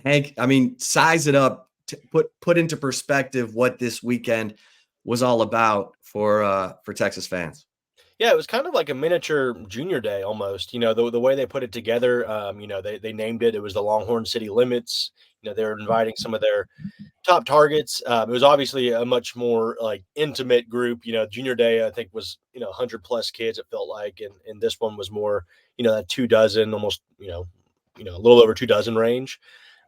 Hank, I mean, size it up, put into perspective what this weekend was all about for Texas fans. Yeah, it was kind of like a miniature junior day almost. The way they put it together. They named it. It was the Longhorn City Limits. They're inviting some of their top targets. It was obviously a much more like intimate group. Junior day I think was 100 plus kids. It felt like, and this one was more that 2 dozen, almost a little over 2 dozen range.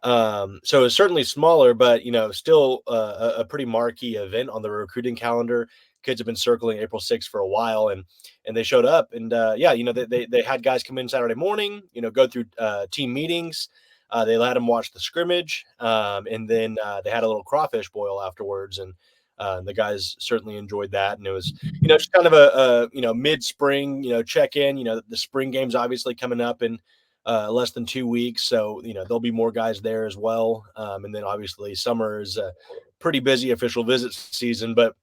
So it's certainly smaller, but still a pretty marquee event on the recruiting calendar. Kids have been circling April 6th for a while, and they showed up, and they had guys come in Saturday morning, go through team meetings. They let them watch the scrimmage, and then they had a little crawfish boil afterwards, and the guys certainly enjoyed that. And it was just kind of a mid spring check in. The spring game's obviously coming up in less than 2 weeks. So, there'll be more guys there as well. And then obviously summer is a pretty busy official visit season, but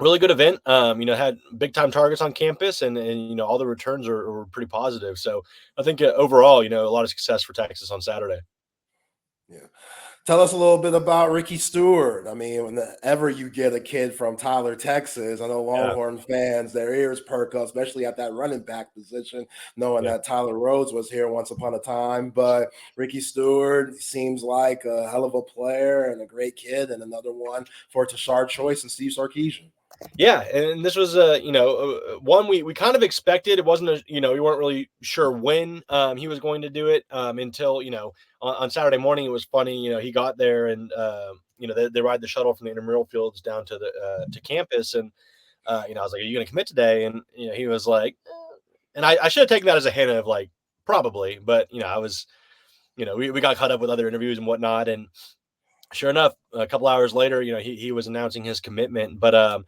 really good event. Had big time targets on campus, and all the returns are pretty positive. So I think overall, a lot of success for Texas on Saturday. Yeah. Tell us a little bit about Rickey Stewart. I mean, whenever you get a kid from Tyler, Texas, I know Longhorn fans, their ears perk up, especially at that running back position, knowing that Tyler Rhodes was here once upon a time. But Rickey Stewart seems like a hell of a player and a great kid, and another one for Tashard Choice and Steve Sarkisian. Yeah, and this was one we kind of expected. It wasn't we weren't really sure when he was going to do it until on Saturday morning. It was funny, he got there, and they ride the shuttle from the intramural fields down to the to campus, and I was like, "Are you going to commit today?" And he was like, and I should have taken that as a hint of like probably, but I was we got caught up with other interviews and whatnot, and sure enough, a couple hours later, he was announcing his commitment. But a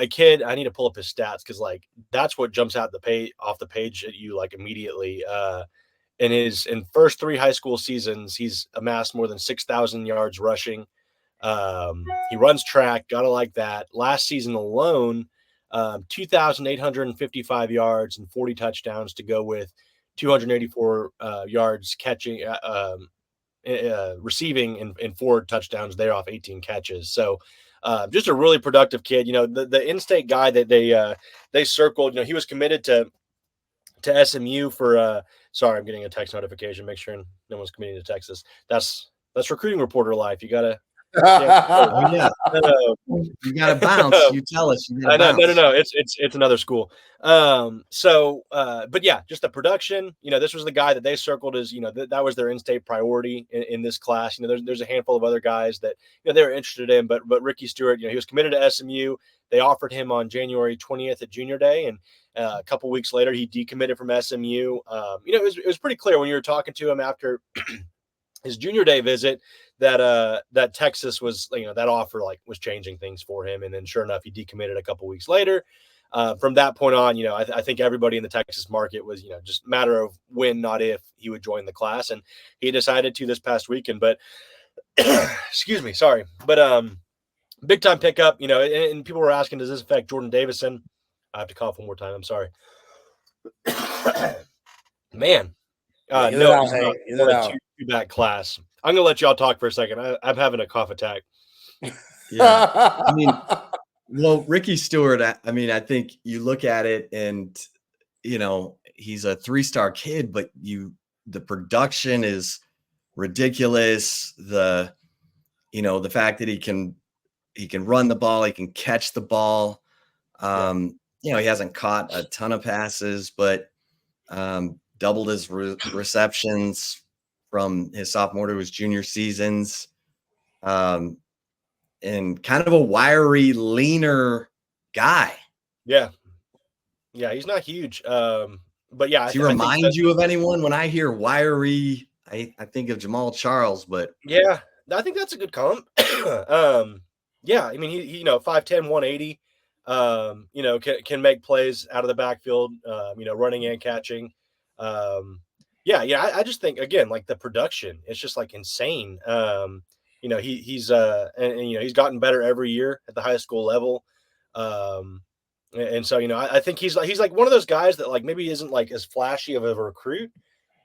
kid, I need to pull up his stats because like that's what jumps out off the page at you like immediately. In first 3 high school seasons, he's amassed more than 6,000 yards rushing. He runs track, gotta like that. Last season alone, 2,855 yards and 40 touchdowns to go with 284 yards catching. Receiving and 4 touchdowns there off 18 catches. So just a really productive kid. The in-state guy that they circled, he was committed to SMU for sorry, I'm getting a text notification. Make sure no one's committing to Texas. That's recruiting reporter life. You gotta you got to bounce. You tell us. You no. It's another school. But yeah, just the production. This was the guy that they circled as that was their in-state priority in this class. There's a handful of other guys that they were interested in, but Rickey Stewart, he was committed to SMU. They offered him on January 20th at Junior Day, and a couple weeks later he decommitted from SMU. It was pretty clear when you were talking to him after his Junior Day visit that Texas was, that offer like was changing things for him. And then sure enough, he decommitted a couple weeks later. From that point on, I think everybody in the Texas market was, just a matter of when, not if, he would join the class. And he decided to this past weekend, but excuse me, sorry. But big time pickup, and people were asking, does this affect Jordan Davison? I have to cough one more time. I'm sorry. Man. No, he's not that class. I'm gonna let y'all talk for a second. I'm having a cough attack. Yeah, I mean, well, Rickey Stewart. I mean, I think you look at it, and he's a 3-star kid, but the production is ridiculous. The fact that he can run the ball, he can catch the ball. He hasn't caught a ton of passes, but doubled his receptions from his sophomore to his junior seasons. And kind of a wiry, leaner guy. Yeah, he's not huge. But yeah, does he remind you of anyone? When I hear wiry, I think of Jamal Charles. But yeah, I think that's a good comp. Yeah, I mean, he 5'10", 180. Can make plays out of the backfield. Running and catching. I just think again, like the production, it's just like insane. He's gotten better every year at the high school level. And so, I think he's like one of those guys that like maybe isn't like as flashy of a recruit,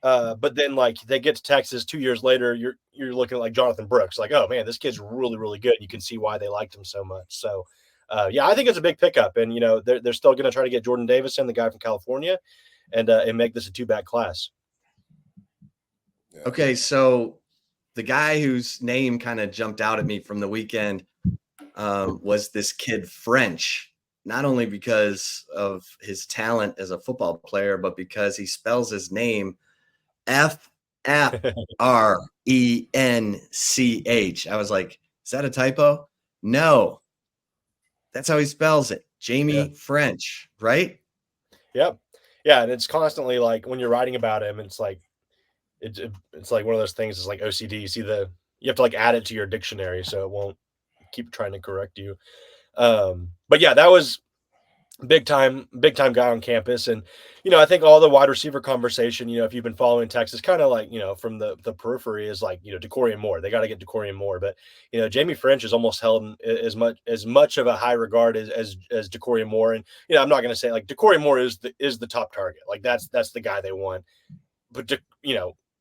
But then like they get to Texas 2 years later, you're looking at like Jonathan Brooks, like, oh man, this kid's really, really good. You can see why they liked him so much. So yeah, I think it's a big pickup. And they're still gonna try to get Jordan Davison, the guy from California, and make this a 2-back class. Yeah. Okay, so the guy whose name kind of jumped out at me from the weekend was this kid French, not only because of his talent as a football player, but because he spells his name French. I was like, is that a typo? No, that's how he spells it. Jamie French, right? Yep. Yeah, and it's constantly like when you're writing about him, it's like it's like one of those things. It's like OCD. You have to like add it to your dictionary so it won't keep trying to correct you. But yeah, that was big time guy on campus. And I think all the wide receiver conversation, if you've been following Texas, kind of like from the periphery, is like DeCorian Moore. They got to get DeCorian Moore, but Jamie French is almost held in as much of a high regard as DeCorian Moore. And I'm not going to say like DeCorian Moore is the top target, like that's the guy they want. But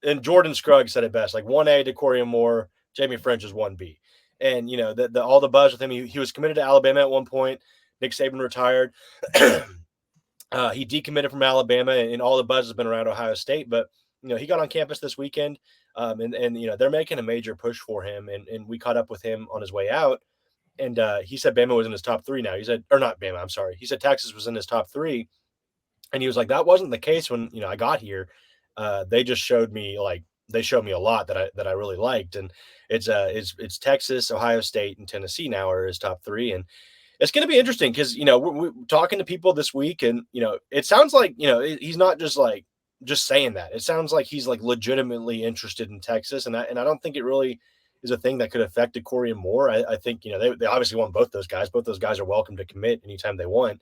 and Jordan Scruggs said it best, like 1A DeCorian Moore, Jamie French is 1B. And the all the buzz with him, he was committed to Alabama at one point. Nick Saban retired. He decommitted from Alabama, and all the buzz has been around Ohio State. But he got on campus this weekend, and they're making a major push for him. And we caught up with him on his way out, and he said Bama was in his top 3 now. He said, or not Bama, I'm sorry. He said Texas was in his top 3, and he was like, that wasn't the case when I got here. They just showed me a lot that I really liked, and it's Texas, Ohio State, and Tennessee now are his top 3, and it's going to be interesting because we're talking to people this week, and it sounds like he's not just saying that. It sounds like he's like legitimately interested in Texas, and I don't think it really is a thing that could affect DeCorian Moore. I think they obviously want both those guys. Both those guys are welcome to commit anytime they want.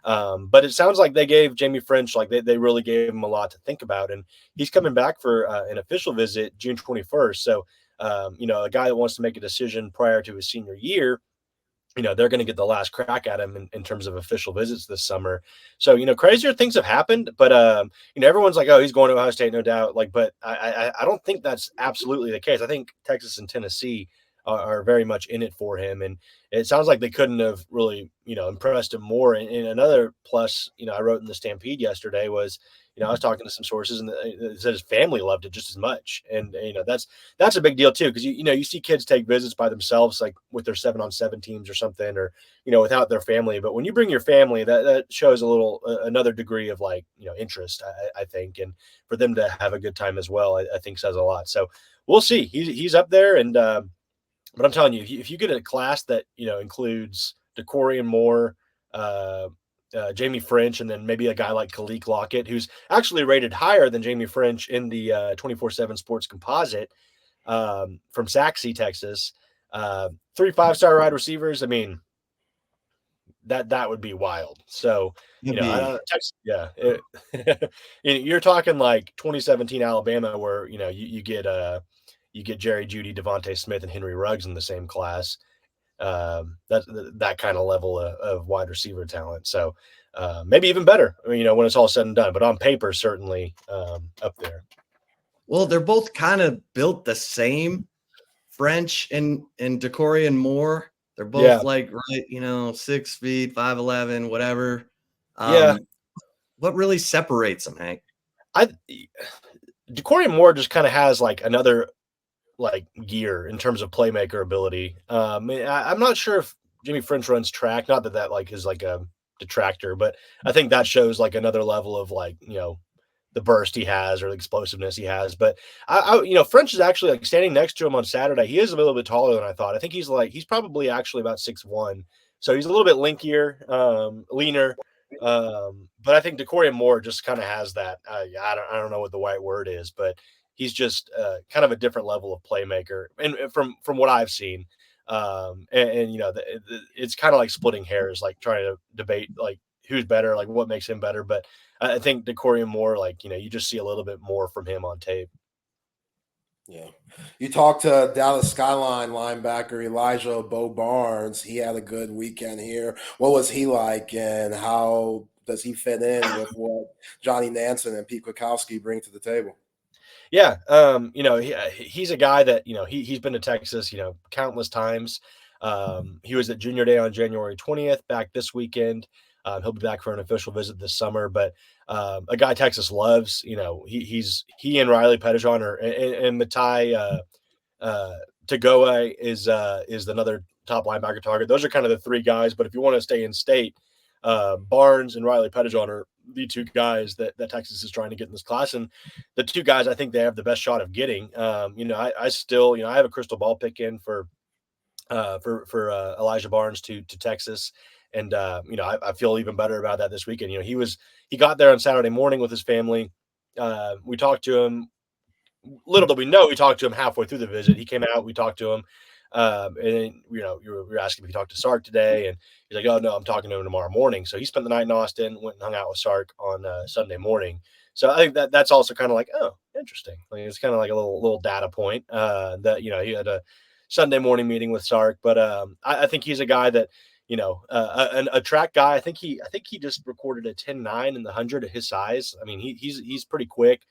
But it sounds like they gave Jamie French, like they really gave him a lot to think about, and he's coming back for an official visit June 21st. So a guy that wants to make a decision prior to his senior year, they're going to get the last crack at him in terms of official visits this summer. So, crazier things have happened, but, everyone's like, oh, he's going to Ohio State, no doubt. Like, but I don't think that's absolutely the case. I think Texas and Tennessee are very much in it for him. And it sounds like they couldn't have really, impressed him more. And another plus, I wrote in the Stampede yesterday was, I was talking to some sources, and it said his family loved it just as much. And, that's a big deal too. Cause you see kids take visits by themselves, like with their 7-on-7 teams or something, or, without their family. But when you bring your family, that shows another degree of interest, I think. And for them to have a good time as well, I think says a lot. So we'll see. He's up there. And, but I'm telling you, if you get a class that, includes DeCorian Moore, Jamie French, and then maybe a guy like Kalik Lockett, who's actually rated higher than Jamie French in the 24/7 Sports Composite from Saxe, Texas. 3 5-star wide receivers. I mean, that would be wild. So, Texas, yeah, you're talking like 2017 Alabama, where you get Jerry Jeudy, Devontae Smith, and Henry Ruggs in the same class. That kind of level of wide receiver talent. So maybe even better, when it's all said and done, but on paper, certainly up there. Well, they're both kind of built the same, French and DeCorian Moore. They're both right, 6 feet, 5'11", whatever. What really separates them, Hank? DeCorian Moore just kind of has like another gear in terms of playmaker ability. I'm not sure if Jimmy French runs track, not that like is like a detractor, but I think that shows like another level of the burst he has or the explosiveness he has. But French is actually like standing next to him on Saturday. He is a little bit taller than I thought. I think he's probably actually about 6'1", so he's a little bit linkier, leaner. But I think DeCorian Moore just kind of has that. I don't know what the right word is, but he's just kind of a different level of playmaker, and from what I've seen, it's kind of like splitting hairs, like trying to debate like who's better, like what makes him better. But I think DeCorian Moore, you just see a little bit more from him on tape. Yeah. You talked to Dallas Skyline linebacker Elijah Bo Barnes. He had a good weekend here. What was he like, and how does he fit in with what Johnny Nansen and Pete Kwiatkowski bring to the table? Yeah, he's a guy that he's been to Texas, countless times. He was at Junior Day on January 20th, back this weekend. He'll be back for an official visit this summer. But a guy Texas loves. He and Riley Pettijohn and Matai uh, Tagoa is another top linebacker target. Those are kind of the three guys. But if you want to stay in state, Barnes and Riley Pettijohn are the two guys that Texas is trying to get in this class, and the two guys I think they have the best shot of getting. I still, I have a crystal ball pick in for Elijah Barnes to Texas, and I feel even better about that this weekend. He got there on Saturday morning with his family. We talked to him. Little did we know, we talked to him halfway through the visit. He came out, we talked to him, and you were asking if he talked to Sark today, and he's like, "Oh no, I'm talking to him tomorrow morning." So he spent the night in Austin, went and hung out with Sark on Sunday morning. So I think that's also kind of like, oh, interesting. Like, it's kind of like a little data point that he had a Sunday morning meeting with Sark, but I think he's a guy that a track guy. I think he just recorded a 10.9 in the 100 at his size. I mean, he's pretty quick.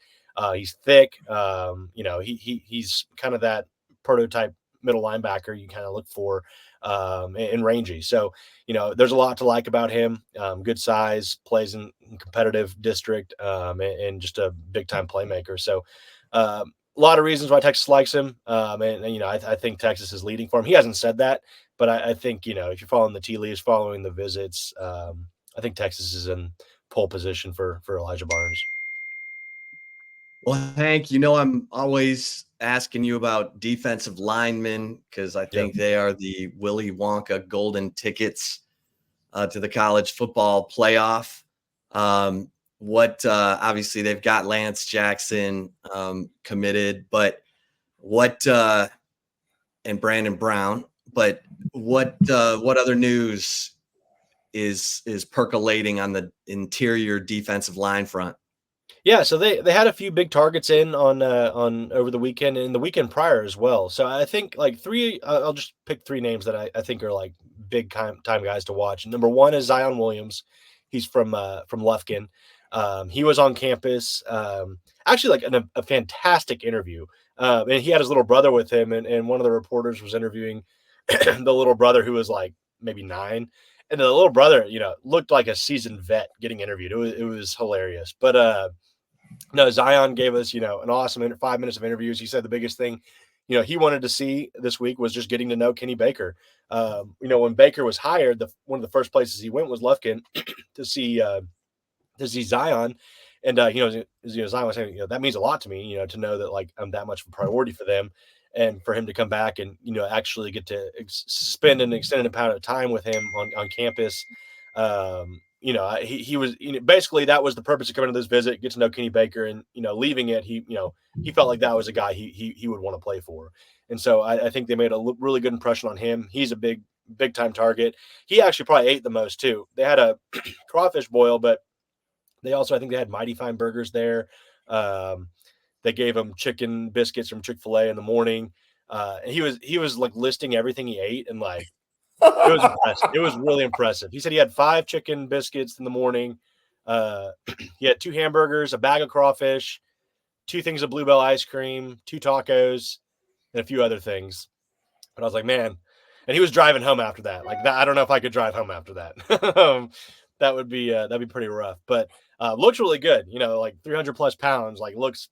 He's thick. He's kind of that prototype middle linebacker you kind of look for, and rangy. So, there's a lot to like about him. Good size, plays in competitive district, and just a big time playmaker. So, a lot of reasons why Texas likes him. I think Texas is leading for him. He hasn't said that, but I think, if you're following the tea leaves, following the visits, I think Texas is in pole position for Elijah Barnes. Well, Hank, I'm always asking you about defensive linemen because I think they are the Willy Wonka golden tickets to the college football playoff. Obviously they've got Lance Jackson committed, but and Brandon Brown, but what other news is percolating on the interior defensive line front? Yeah, so they had a few big targets in on over the weekend and the weekend prior as well. So I think like three. I'll just pick three names that I think are like big time guys to watch. Number one is Zion Williams. He's from Lufkin. He was on campus. Actually, like a fantastic interview. And he had his little brother with him, and one of the reporters was interviewing the little brother who was like maybe 9. And the little brother, looked like a seasoned vet getting interviewed. It was hilarious. But no, Zion gave us, an awesome 5 minutes of interviews. He said the biggest thing, he wanted to see this week was just getting to know Kenny Baker. When Baker was hired, one of the first places he went was Lufkin to see Zion. And, Zion was saying, that means a lot to me, to know that like I'm that much of a priority for them. And for him to come back and, actually get to spend an extended amount of time with him on campus. He was, basically that was the purpose of coming to this visit, get to know Kenny Baker, and, leaving it, he felt like that was a guy he would want to play for. And so I think they made a really good impression on him. He's a big time target. He actually probably ate the most too. They had a crawfish boil, but they also, I think they had Mighty Fine burgers there. They gave him chicken biscuits from Chick-fil-A in the morning. And he was like listing everything he ate, and like, it was impressive. It was really impressive. He said he had 5 chicken biscuits in the morning. He had 2 hamburgers, a bag of crawfish, 2 things of Bluebell ice cream, 2 tacos, and a few other things. But I was like, man. And he was driving home after that. Like that, I don't know if I could drive home after that. That'd be pretty rough. But looks really good. Like 300 plus pounds. Like wears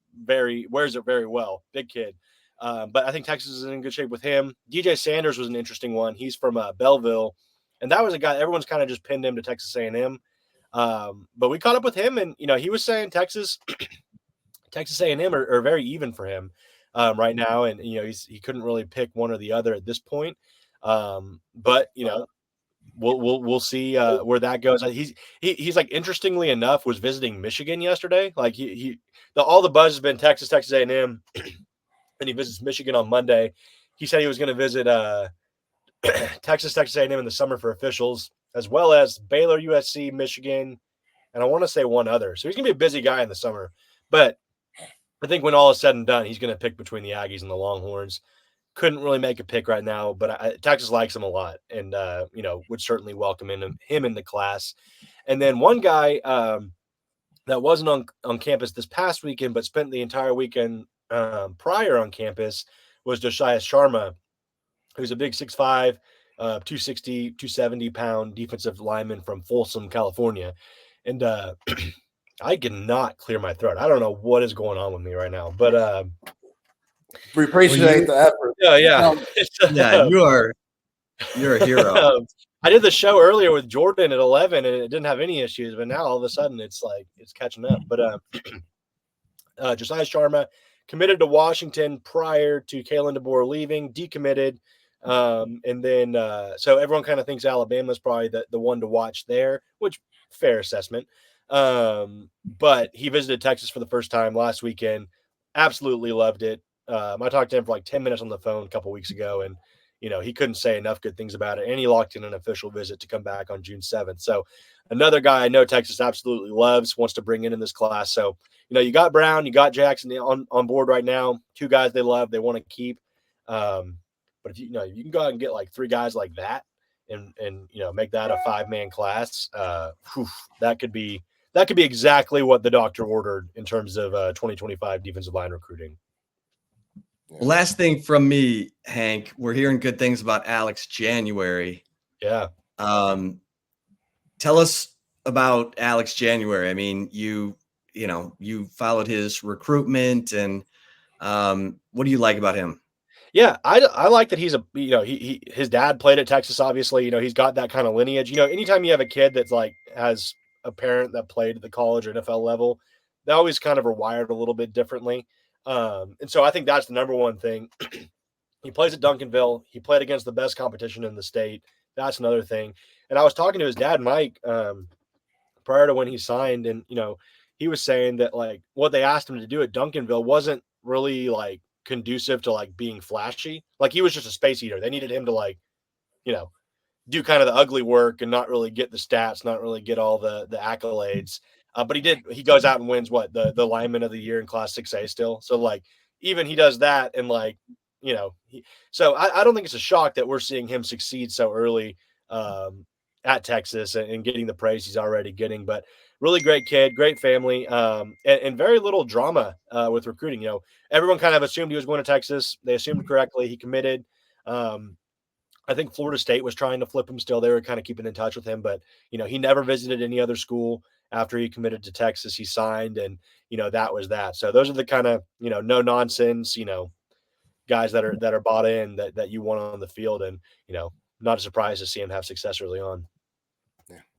it very well. Big kid. But I think Texas is in good shape with him. DJ Sanders was an interesting one. He's from Belleville, and that was a guy everyone's kind of just pinned him to Texas A&M. But we caught up with him, and he was saying Texas A&M are very even for him right now, and he couldn't really pick one or the other at this point. But we'll see where that goes. He's like, interestingly enough, was visiting Michigan yesterday. Like all the buzz has been Texas A&M. And he visits Michigan on Monday. He said he was going to visit Texas A&M in the summer for officials, as well as Baylor, USC, Michigan, and I want to say one other. So he's going to be a busy guy in the summer. But I think when all is said and done, he's going to pick between the Aggies and the Longhorns. Couldn't really make a pick right now, but Texas likes him a lot, and would certainly welcome him in the class. And then one guy that wasn't on campus this past weekend, but spent the entire weekend prior on campus was Josiah Sharma, who's a big 6'5", 260, 270-pound defensive lineman from Folsom, California. And I cannot clear my throat. I don't know what is going on with me right now, but we appreciate the effort. yeah. Yeah, you're a hero. I did the show earlier with Jordan at 11 and it didn't have any issues, but now all of a sudden it's like it's catching up. But Josiah Sharma committed to Washington prior to Kalen DeBoer leaving, decommitted. And then so everyone kind of thinks Alabama's probably the one to watch there, which fair assessment. But he visited Texas for the first time last weekend. Absolutely loved it. I talked to him for like 10 minutes on the phone a couple weeks ago, and he couldn't say enough good things about it. And he locked in an official visit to come back on June 7th. So another guy I know Texas absolutely loves, wants to bring in this class. So, you got Brown, you got Jackson on board right now. Two guys they love, they want to keep. But if you can go out and get like three guys like that and make that a 5-man class, that could be exactly what the doctor ordered in terms of 2025 defensive line recruiting. Last thing from me, Hank, we're hearing good things about Alex January. Yeah. Tell us about Alex January. I mean, you followed his recruitment, and what do you like about him? Yeah, I like that he's his dad played at Texas, obviously. He's got that kind of lineage. Anytime you have a kid that's like has a parent that played at the college or NFL level, they always kind of are wired a little bit differently. And so I think that's the number one thing. He plays at Duncanville. He played against the best competition in the state. That's another thing. And I was talking to his dad, Mike, prior to when he signed, and he was saying that like what they asked him to do at Duncanville wasn't really like conducive to like being flashy. Like he was just a space eater. They needed him to like, do kind of the ugly work and not really get the stats, not really get all the accolades. But he goes out and wins the lineman of the year in class 6A still. So like, even he does that. And like, so I don't think it's a shock that we're seeing him succeed so early at Texas and getting the praise he's already getting, but really great kid, great family, and very little drama with recruiting. Everyone kind of assumed he was going to Texas. They assumed correctly. He committed. I think Florida State was trying to flip him still. They were kind of keeping in touch with him, but, he never visited any other school after he committed to Texas. He signed, and, that was that. So those are the kind of, no nonsense, guys that are bought in that you want on the field, and, not a surprise to see him have success early on. Yeah.